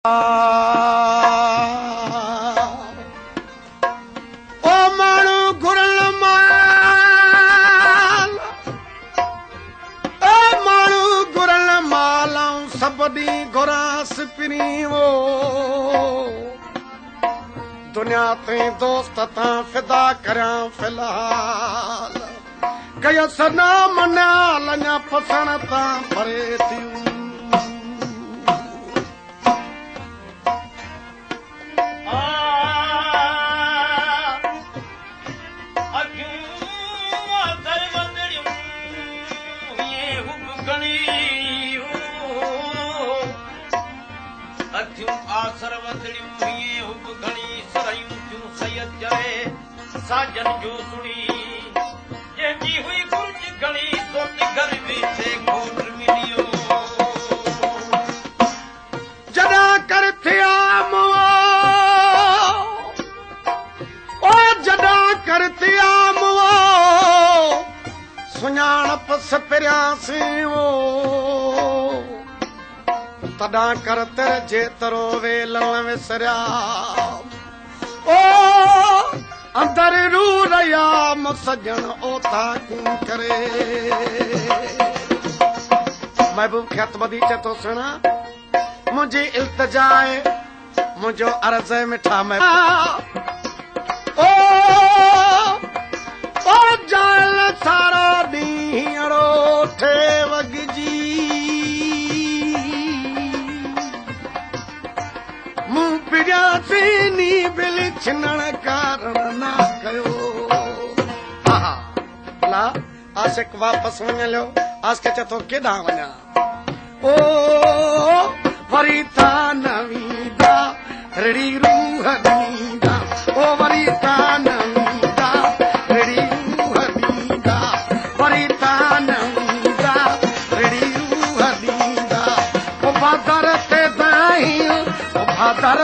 ओ माण्हू घुरल माल, ओ माण्हू घुरल माल सब ॾींहुं घुरांस पिरी वो दुनिया ते दोस्त तां फिदा करियां फिलहाल कयो सना मना लञा फसण तां परे थियूं साजन जो सुनी जंहिंजी हुई गुर्ज घणी सोच घर बीठे घोट मिलियो जॾा कर थिया मुआ ओ जॾा कर थिया मुआ सुञाणप सपिरियासीं वो तॾा कर तेरे जेतिरो वेलण विसरिया ओ अंदर रू रया सजन ओता क्यों करे महबूब खे हथ ॿधी चए थो सुणा मुंहिंजी इल्तिजा आहे मुंहिंजो अर्ज़ मिठा ओ जाल सारा ॾींहुं अड़ो थे वॻजी मूं पिरियासीं नी बिल छिनण कारण ना कयो ला आशिक वापस वञलियो आस खे चए थो केॾां वञा ओ वरी था न वींदा रड़ी रूह ॾींदा ओ वरी था न वींदा रड़ी रूह ॾींदा वरी था न वींदा रड़ी रूह ॾींदा ओ भादर ते दाई ओ भादर